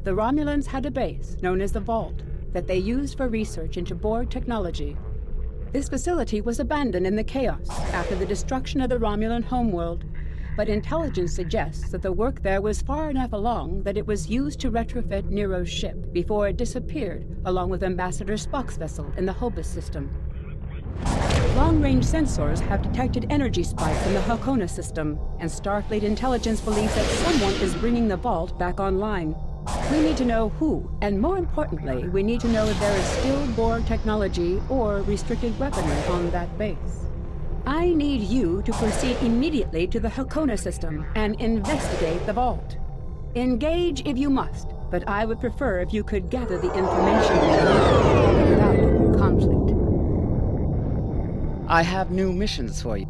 The Romulans had a base known as the Vault that they used for research into Borg technology. This facility was abandoned in the chaos after the destruction of the Romulan homeworld, but intelligence suggests that the work there was far enough along that it was used to retrofit Nero's ship before it disappeared along with Ambassador Spock's vessel in the Hobus system. Long-range sensors have detected energy spikes in the Hakona system, and Starfleet intelligence believes that someone is bringing the Vault back online. We need to know who, and more importantly, we need to know if there is still Borg technology or restricted weaponry on that base. I need you to proceed immediately to the Hakona system and investigate the Vault. Engage if you must, but I would prefer if you could gather the information without conflict. I have new missions for you.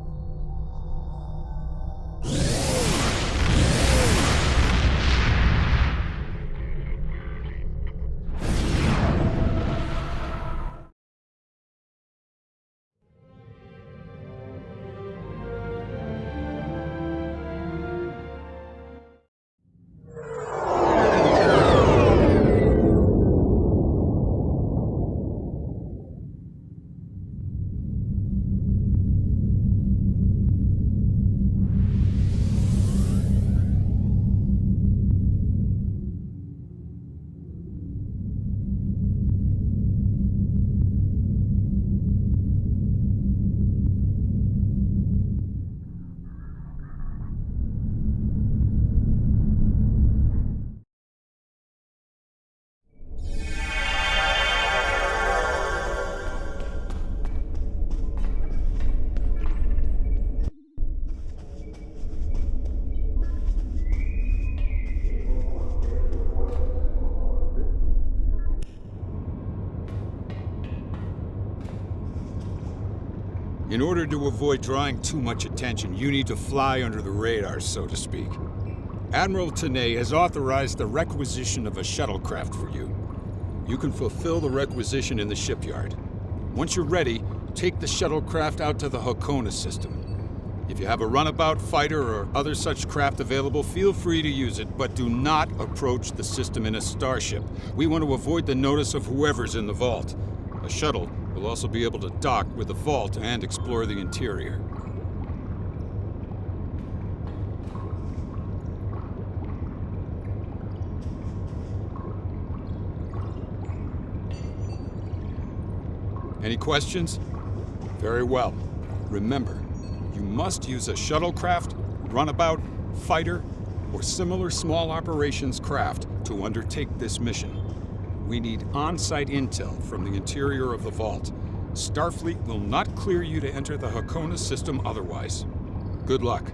In order to avoid drawing too much attention, you need to fly under the radar, so to speak. Admiral Tanay has authorized the requisition of a shuttlecraft for you. You can fulfill the requisition in the shipyard. Once you're ready, take the shuttlecraft out to the Hakona system. If you have a runabout, fighter, or other such craft available, feel free to use it, but do not approach the system in a starship. We want to avoid the notice of whoever's in the vault. A shuttle will also be able to dock with the vault and explore the interior. Any questions? Very well. Remember, you must use a shuttlecraft, runabout, fighter, or similar small operations craft to undertake this mission. We need on-site intel from the interior of the vault. Starfleet will not clear you to enter the Hakona system otherwise. Good luck.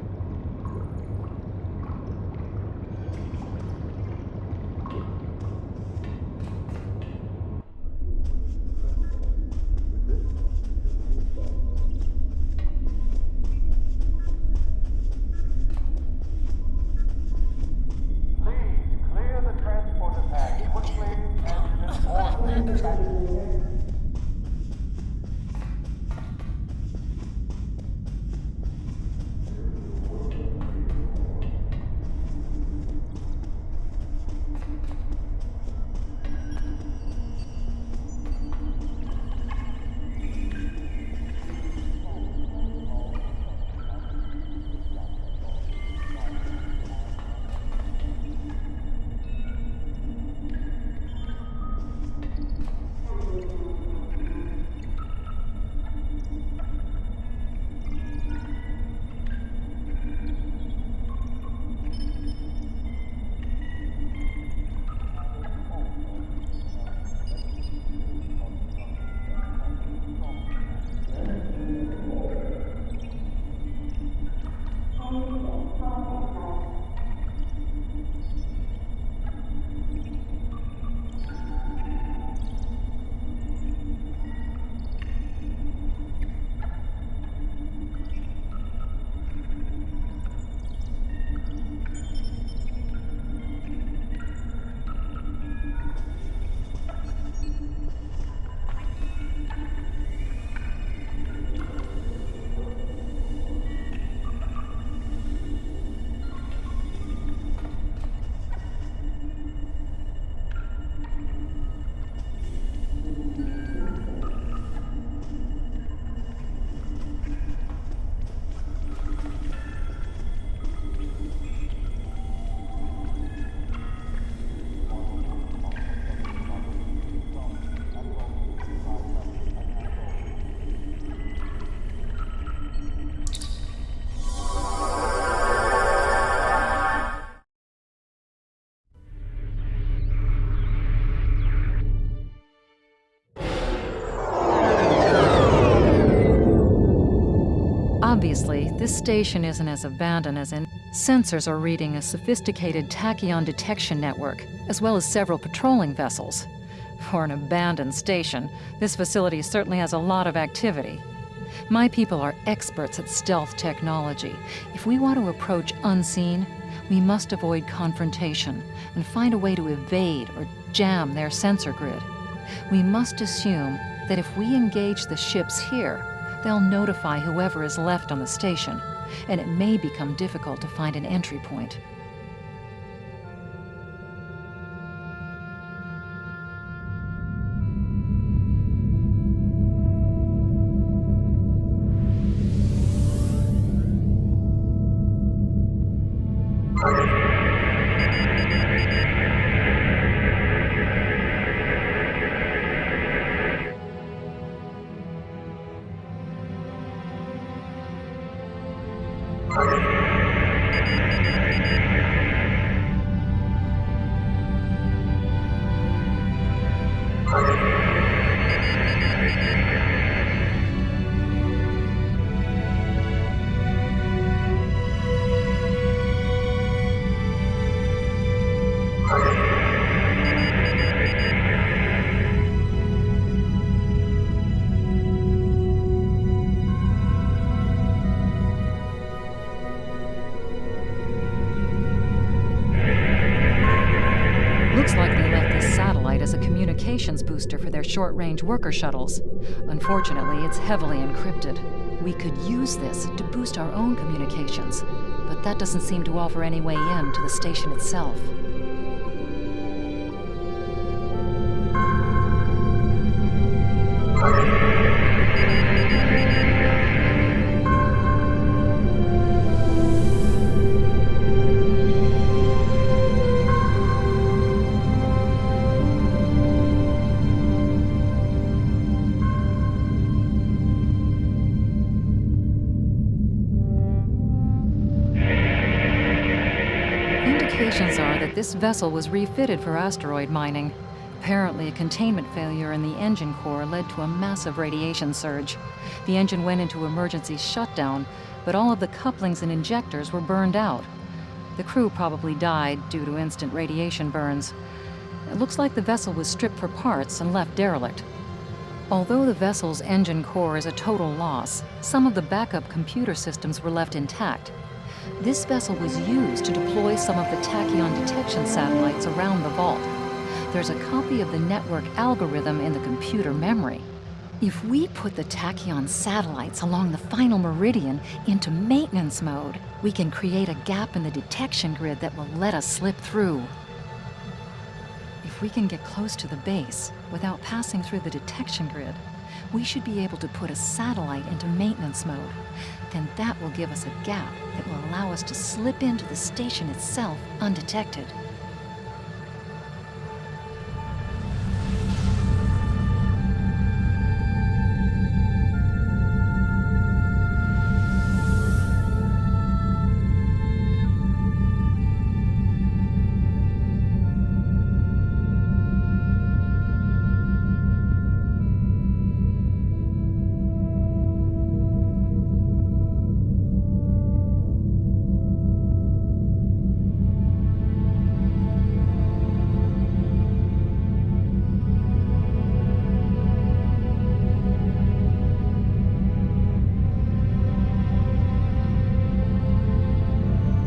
This station isn't as abandoned as in. Sensors are reading a sophisticated tachyon detection network, as well as several patrolling vessels. For an abandoned station, this facility certainly has a lot of activity. My people are experts at stealth technology. If we want to approach unseen, we must avoid confrontation and find a way to evade or jam their sensor grid. We must assume that if we engage the ships here, they'll notify whoever is left on the station, and it may become difficult to find an entry point. Looks like they left this satellite as a communications booster for their short-range worker shuttles. Unfortunately, it's heavily encrypted. We could use this to boost our own communications, but that doesn't seem to offer any way in to the station itself. Indications are that this vessel was refitted for asteroid mining. Apparently, a containment failure in the engine core led to a massive radiation surge. The engine went into emergency shutdown, but all of the couplings and injectors were burned out. The crew probably died due to instant radiation burns. It looks like the vessel was stripped for parts and left derelict. Although the vessel's engine core is a total loss, some of the backup computer systems were left intact. This vessel was used to deploy some of the tachyon detection satellites around the vault. There's a copy of the network algorithm in the computer memory. If we put the tachyon satellites along the final meridian into maintenance mode, we can create a gap in the detection grid that will let us slip through. If we can get close to the base without passing through the detection grid, we should be able to put a satellite into maintenance mode. Then that will give us a gap that will allow us to slip into the station itself undetected.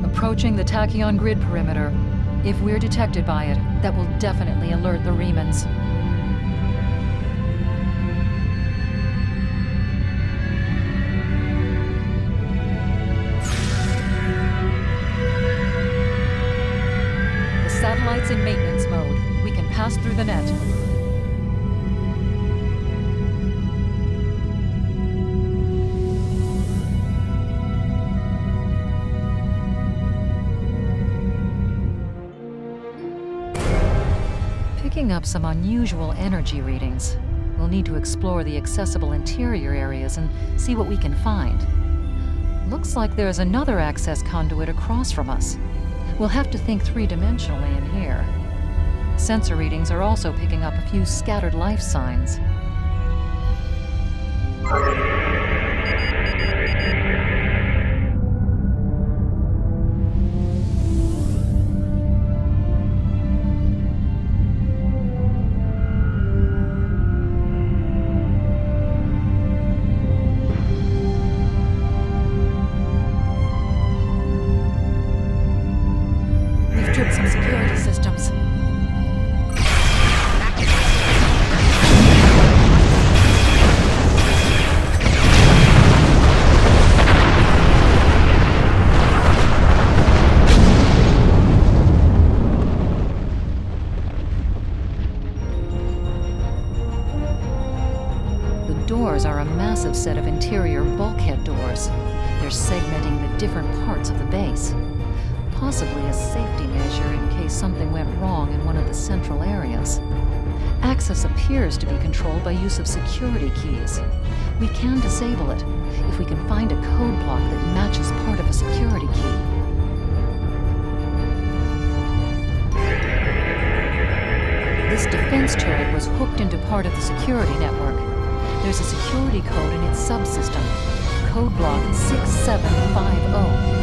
Approaching the tachyon grid perimeter. If we're detected by it, that will definitely alert the Remans. The satellite's in maintenance mode. We can pass through the net. Picking up some unusual energy readings. We'll need to explore the accessible interior areas and see what we can find. Looks like there's another access conduit across from us. We'll have to think three-dimensionally in here. Sensor readings are also picking up a few scattered life signs. entered some security systems. Doors are a massive set of interior bulkhead doors. They're segmenting the different parts of the base. Possibly a safety measure in case something went wrong in one of the central areas. Access appears to be controlled by use of security keys. We can disable it if we can find a code block that matches part of a security key. This defense turret was hooked into part of the security network. There's a security code in its subsystem. Code block 6750.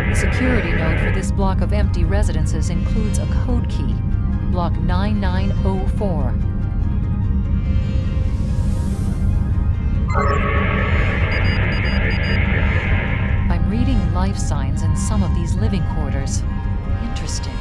The security node for this block of empty residences includes a code key, block 9904. Reading life signs in some of these living quarters. Interesting.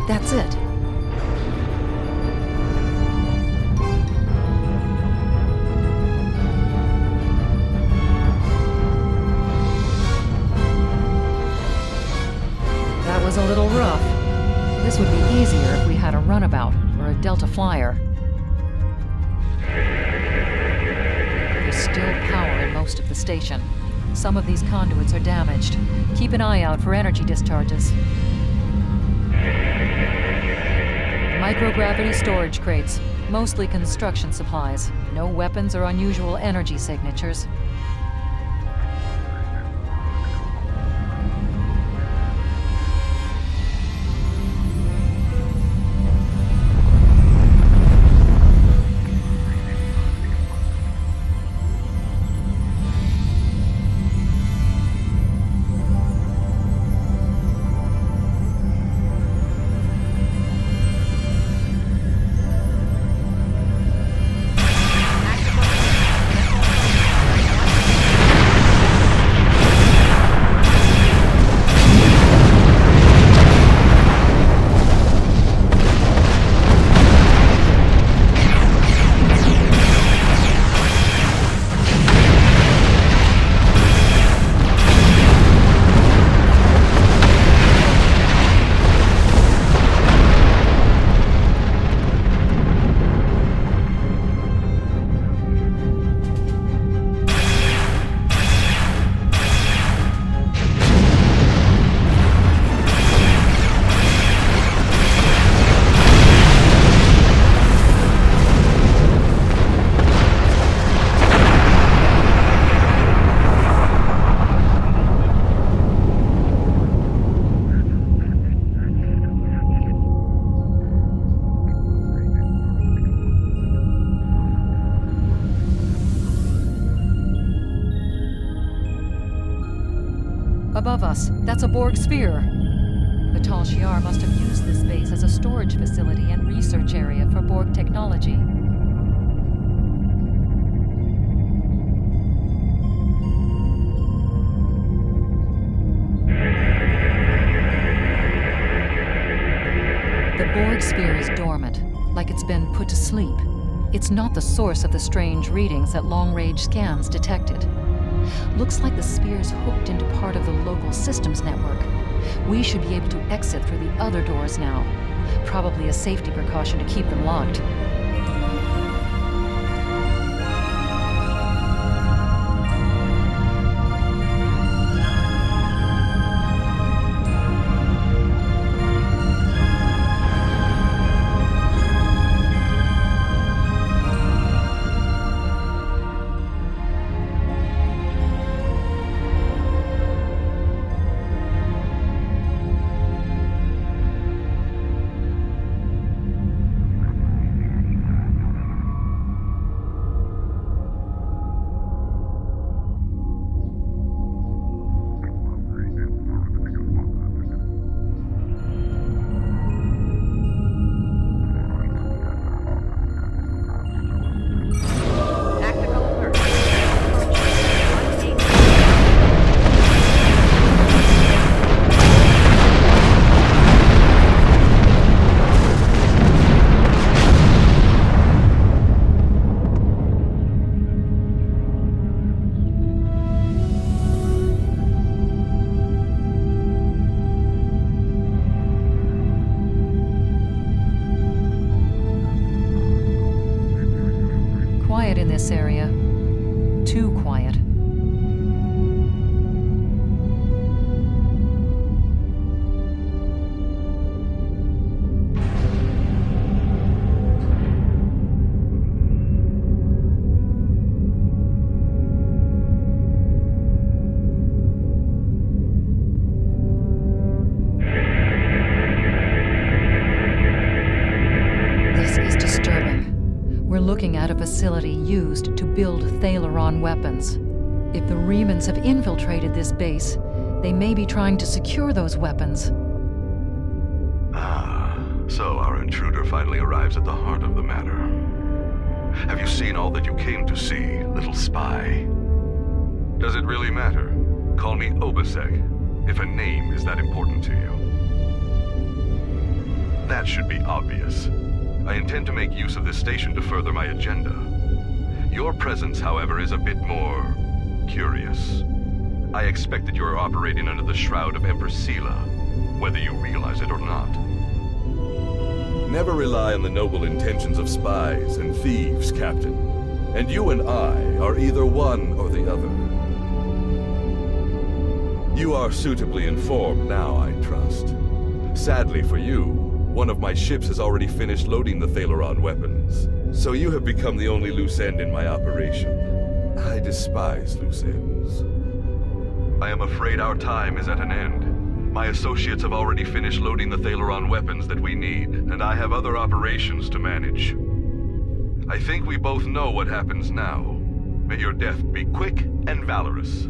That's it. That was a little rough. This would be easier if we had a runabout or a Delta flyer. There's still power in most of the station. Some of these conduits are damaged. Keep an eye out for energy discharges. Microgravity storage crates, mostly construction supplies. No weapons or unusual energy signatures. Above us, that's a Borg sphere. The Tal Shiar must have used this base as a storage facility and research area for Borg technology. The Borg sphere is dormant, like it's been put to sleep. It's not the source of the strange readings that long-range scans detected. Looks like the sphere's hooked into part of the local systems network. We should be able to exit through the other doors now. Probably a safety precaution to keep them locked. Quiet in this area. Too quiet. This is disturbing. We're looking at a facility used to build Thalaron weapons. If the Remans have infiltrated this base, they may be trying to secure those weapons. So our intruder finally arrives at the heart of the matter. Have you seen all that you came to see, little spy? Does it really matter? Call me Obasek, if a name is that important to you. That should be obvious. I intend to make use of this station to further my agenda. Your presence, however, is a bit more curious. I expect that you are operating under the shroud of Empress Sela, whether you realize it or not. Never rely on the noble intentions of spies and thieves, Captain. And you and I are either one or the other. You are suitably informed now, I trust. Sadly for you, one of my ships has already finished loading the Thalaron weapons, so you have become the only loose end in my operation. I despise loose ends. I am afraid our time is at an end. My associates have already finished loading the Thalaron weapons that we need, and I have other operations to manage. I think we both know what happens now. May your death be quick and valorous.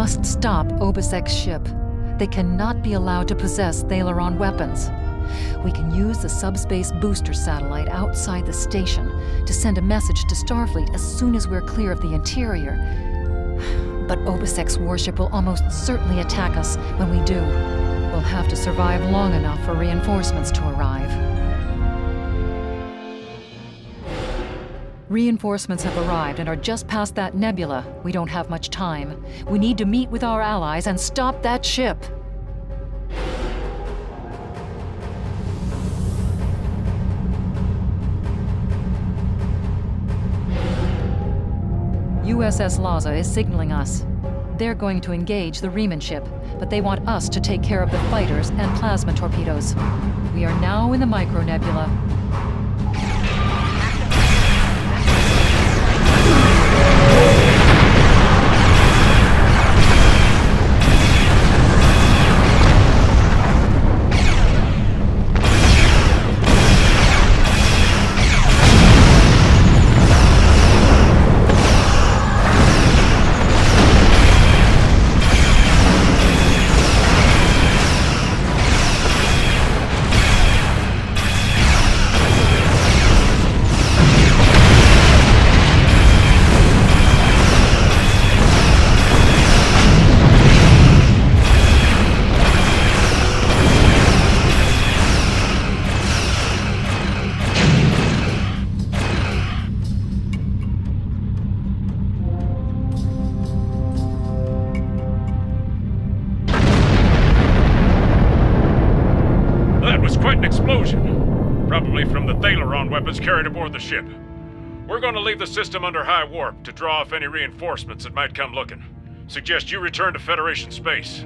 must stop Obisek's ship. They cannot be allowed to possess Thalaron weapons. We can use the subspace booster satellite outside the station to send a message to Starfleet as soon as we're clear of the interior. But Obisek's warship will almost certainly attack us when we do. We'll have to survive long enough for reinforcements to arrive. Reinforcements have arrived and are just past that nebula. We don't have much time. We need to meet with our allies and stop that ship. USS Laza is signaling us. They're going to engage the Riemann ship, but they want us to take care of the fighters and plasma torpedoes. We are now in the micronebula. Explosion. Probably from the Thalaron weapons carried aboard the ship. We're going to leave the system under high warp to draw off any reinforcements that might come looking. Suggest you return to Federation space.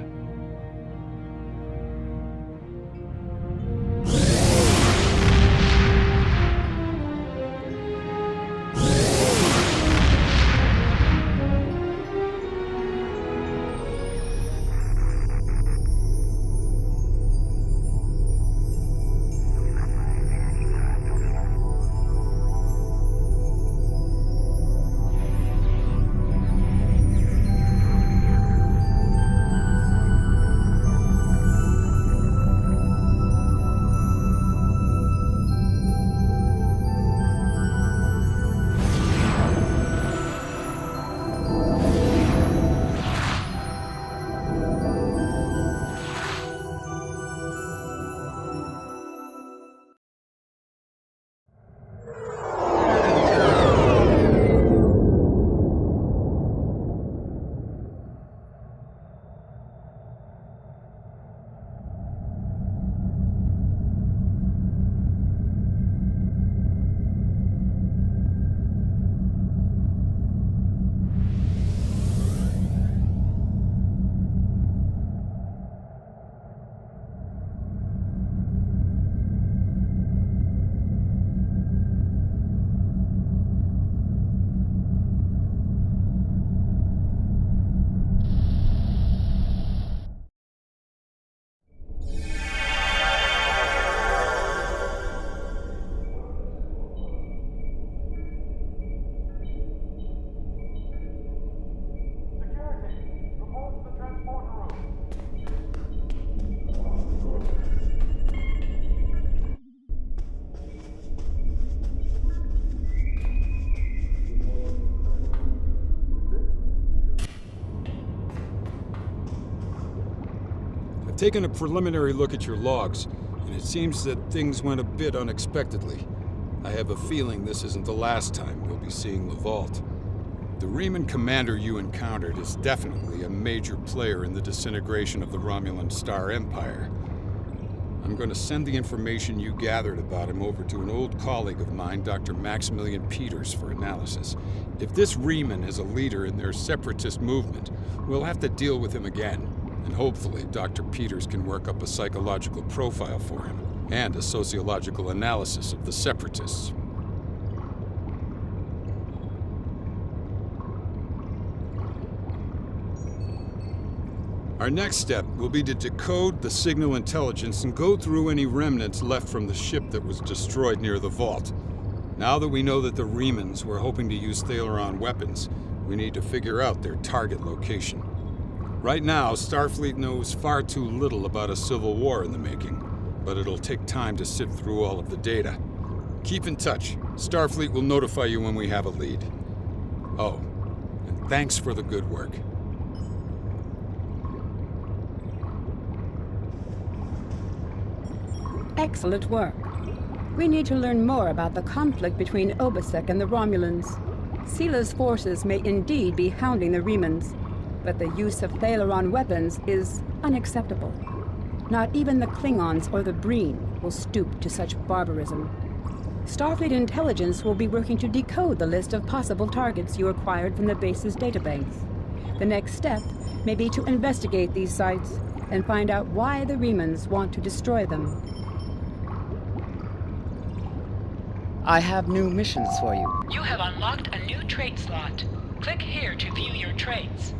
Taken a preliminary look at your logs, and it seems that things went a bit unexpectedly. I have a feeling this isn't the last time we'll be seeing the Vault. The Riemann commander you encountered is definitely a major player in the disintegration of the Romulan Star Empire. I'm going to send the information you gathered about him over to an old colleague of mine, Dr. Maximilian Peters, for analysis. If this Riemann is a leader in their separatist movement, we'll have to deal with him again. And hopefully, Dr. Peters can work up a psychological profile for him, and a sociological analysis of the separatists. Our next step will be to decode the signal intelligence and go through any remnants left from the ship that was destroyed near the Vault. Now that we know that the Riemanns were hoping to use Thalaron weapons, we need to figure out their target location. Right now, Starfleet knows far too little about a civil war in the making, but it'll take time to sift through all of the data. Keep in touch. Starfleet will notify you when we have a lead. Oh, and thanks for the good work. Excellent work. We need to learn more about the conflict between Obasek and the Romulans. Sila's forces may indeed be hounding the Remans, but the use of Thalaron weapons is unacceptable. Not even the Klingons or the Breen will stoop to such barbarism. Starfleet intelligence will be working to decode the list of possible targets you acquired from the base's database. The next step may be to investigate these sites and find out why the Remans want to destroy them. I have new missions for you. You have unlocked a new trait slot. Click here to view your traits.